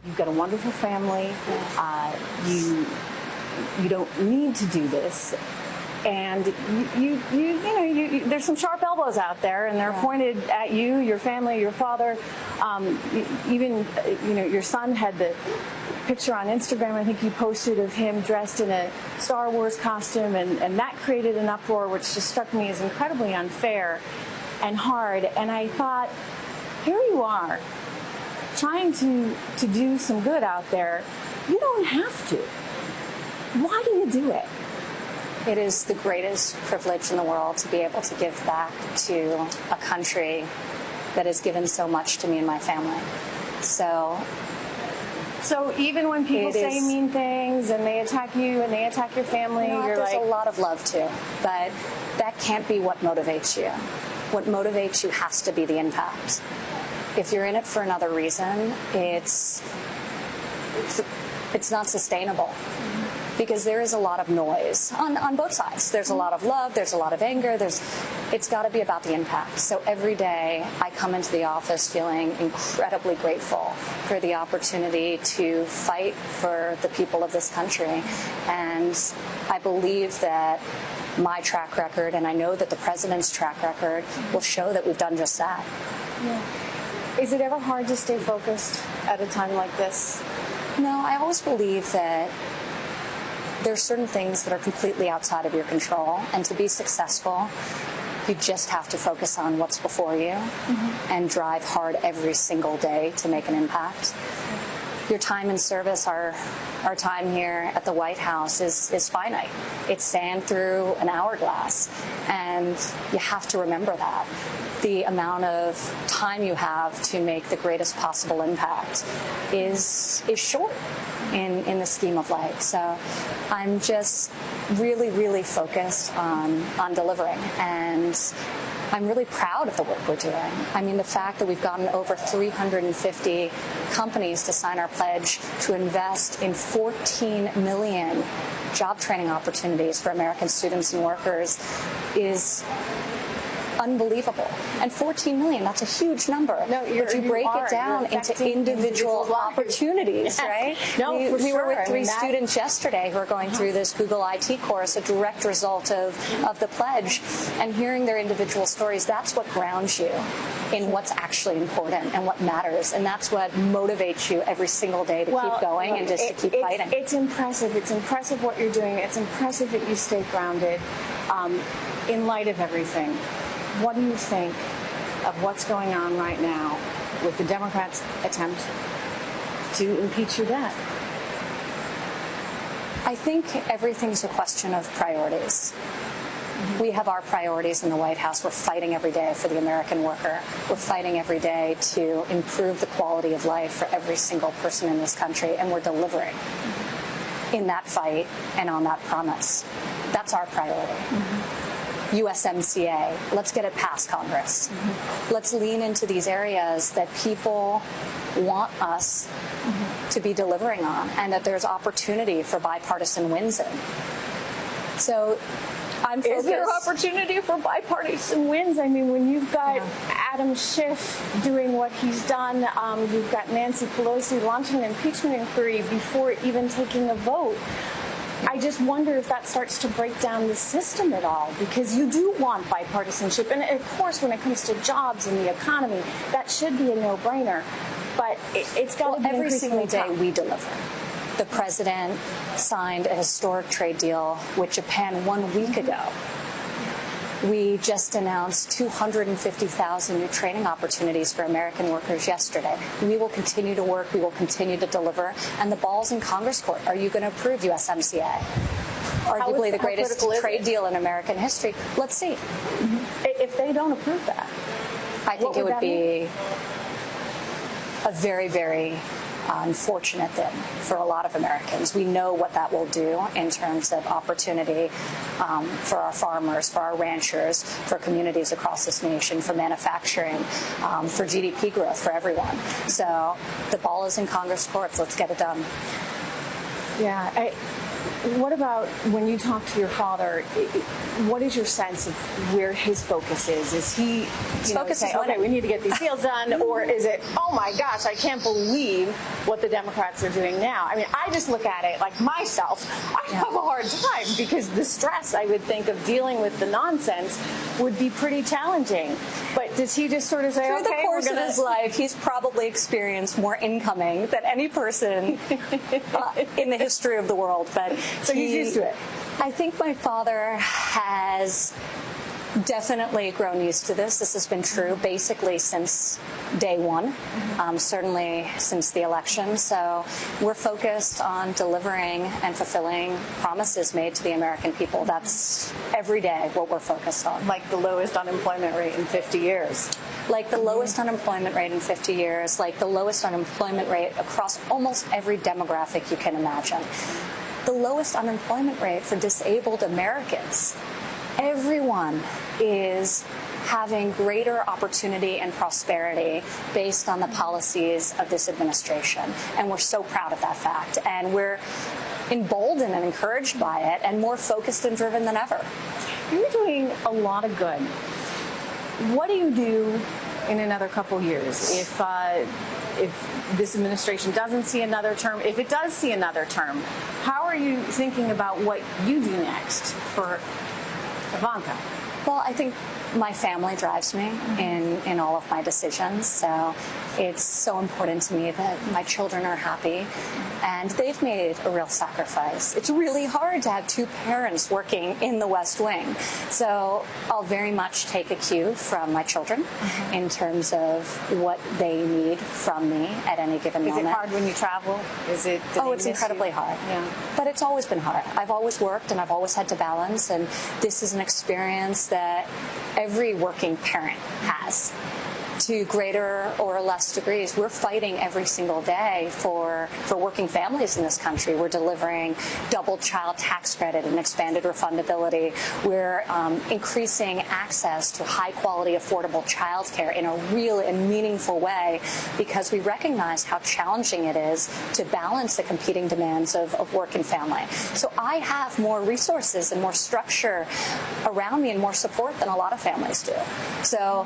You've got a wonderful family. You don't need to do this. And there's some sharp elbows out there, and they're pointed at you, your family, your father. Even your son had the picture on Instagram, I think you posted, of him dressed in a Star Wars costume, and that created an uproar, which just struck me as incredibly unfair and hard. And I thought, here you are, trying to do some good out there. You don't have to. Why do you do it? It is the greatest privilege in the world to be able to give back to a country that has given so much to me and my family. So even when people say mean things and they attack you and they attack your family, you're there's like, a lot of love too, but that can't be what motivates you. What motivates you has to be the impact. If you're in it for another reason, it's not sustainable. Because there is a lot of noise on both sides. There's a lot of love, there's a lot of anger, it's got to be about the impact. So every day I come into the office feeling incredibly grateful for the opportunity to fight for the people of this country. And I believe that my track record, and I know that the president's track record, will show that we've done just that. Yeah. Is it ever hard to stay focused at a time like this? No, I always believe that there are certain things that are completely outside of your control, and to be successful, you just have to focus on what's before you and drive hard every single day to make an impact. Your time in service, our time here at the White House is finite. It's sand through an hourglass, and you have to remember that. The amount of time you have to make the greatest possible impact is short in the scheme of life. So I'm just really, really focused on delivering, and I'm really proud of the work we're doing. I mean, the fact that we've gotten over 350 companies to sign our pledge to invest in 14 million job training opportunities for American students and workers is unbelievable. And 14 million, that's a huge number. No, but you break it down into individual opportunities, right? No, we were with three students yesterday who are going through this Google IT course, a direct result of the pledge, and hearing their individual stories, that's what grounds you in what's actually important and what matters. And that's what motivates you every single day to keep going and just to keep fighting. It's impressive. It's impressive what you're doing. It's impressive that you stay grounded in light of everything. What do you think of what's going on right now with the Democrats' attempt to impeach your dad? I think everything's a question of priorities. We have our priorities in the White House. We're fighting every day for the American worker. We're fighting every day to improve the quality of life for every single person in this country, and we're delivering in that fight and on that promise. That's our priority. USMCA, let's get it past Congress. Let's lean into these areas that people want us to be delivering on, and that there's opportunity for bipartisan wins in. So I'm focused. Is there opportunity for bipartisan wins? I mean, when you've got Adam Schiff doing what he's done, you've got Nancy Pelosi launching an impeachment inquiry before even taking a vote. I just wonder if that starts to break down the system at all, because you do want bipartisanship. And of course, when it comes to jobs and the economy, that should be a no-brainer. But it's got to be every single day tough. we deliver. The president signed a historic trade deal with Japan 1 week ago. We just announced 250,000 new training opportunities for American workers yesterday. We will continue to work. We will continue to deliver. And the ball's in Congress court. Are you going to approve USMCA? Arguably the greatest trade deal in American history. Let's see. If they don't approve that, I think it would be a very, very unfortunate thing for a lot of Americans. We know what that will do in terms of opportunity for our farmers, for our ranchers, for communities across this nation, for manufacturing, for GDP growth, for everyone. So the ball is in Congress courts. Let's get it done. Yeah. What about when you talk to your father? What is your sense of where his focus is? Is he saying, okay, we need to get these deals done, or is it, oh my gosh, I can't believe what the Democrats are doing now? I mean, I just look at it like myself. I have a hard time because the stress, I would think, of dealing with the nonsense would be pretty challenging. But does he just sort of say, through the course of his life, he's probably experienced more incoming than any person in the history of the world. But so he's used to it. I think my father has definitely grown used to this. This has been true basically since day one, certainly since the election. So we're focused on delivering and fulfilling promises made to the American people. That's every day what we're focused on. Like the lowest unemployment rate in 50 years. Like the lowest unemployment rate in 50 years, like the lowest unemployment rate across almost every demographic you can imagine. The lowest unemployment rate for disabled Americans. Everyone is having greater opportunity and prosperity based on the policies of this administration. And we're so proud of that fact. And we're emboldened and encouraged by it and more focused and driven than ever. You're doing a lot of good. What do you do in another couple years if this administration doesn't see another term? If it does see another term, how are you thinking about what you do next for Ivanka? Well, I think my family drives me in all of my decisions. So it's so important to me that my children are happy, and they've made a real sacrifice. It's really hard to have two parents working in the West Wing. So I'll very much take a cue from my children in terms of what they need from me at any given moment. Is it hard when you travel? It's incredibly hard. Yeah. But it's always been hard. I've always worked and I've always had to balance, and this is an experience that every working parent has to greater or less degrees. We're fighting every single day for working families in this country. We're delivering double child tax credit and expanded refundability. We're increasing access to high quality, affordable childcare in a real and meaningful way because we recognize how challenging it is to balance the competing demands of work and family. So I have more resources and more structure around me and more support than a lot of families do. So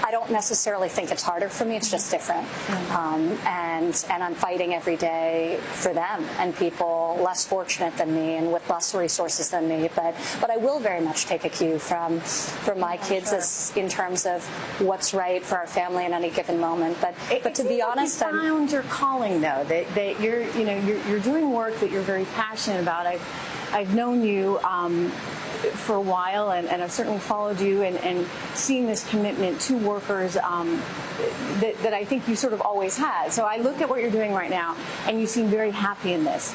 I don't necessarily think it's harder for me. It's just different. And I'm fighting every day for them and people less fortunate than me and with less resources than me. But I will very much take a cue from my kids in terms of what's right for our family in any given moment. But to be honest, you found your calling though. That you're doing work that you're very passionate about. I've known you for a while, and I've certainly followed you and seen this commitment to workers that I think you sort of always had. So I look at what you're doing right now, and you seem very happy in this.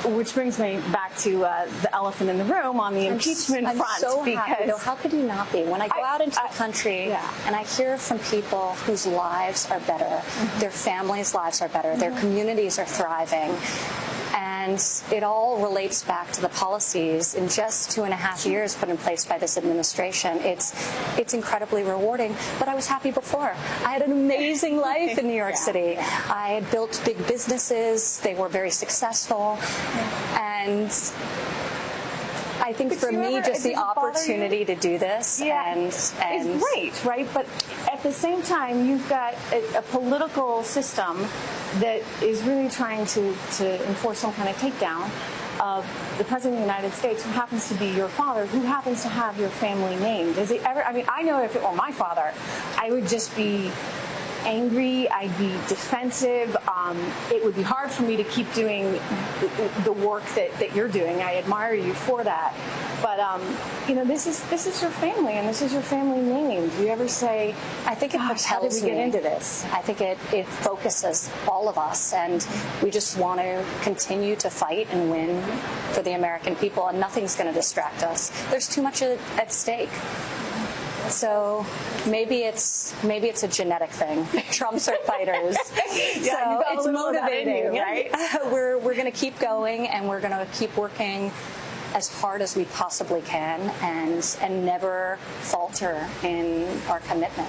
Which brings me back to the elephant in the room on the impeachment front. I'm so happy, though. How could you not be? When I go out into the country and I hear from people whose lives are better, their families' lives are better, their communities are thriving, and it all relates back to the policies in just 2.5 years put in place by this administration. It's incredibly rewarding, but I was happy before. I had an amazing life in New York City. I had built big businesses. They were very successful. And I think for me, just the opportunity to do this and it's great, right? But at the same time, you've got a political system that is really trying to enforce some kind of takedown of the President of the United States, who happens to be your father, who happens to have your family name. Does it ever? I mean, I know if it were my father, I would just be angry, I'd be defensive. It would be hard for me to keep doing the work that you're doing. I admire you for that. But this is your family, and this is your family name. Do you ever say, I think it propels how did we get into this? I think it focuses all of us, and we just want to continue to fight and win for the American people, and nothing's going to distract us. There's too much at stake. So maybe it's a genetic thing. Trumps are fighters. So it's motivating, right? We're going to keep going, and we're going to keep working as hard as we possibly can and never falter in our commitment.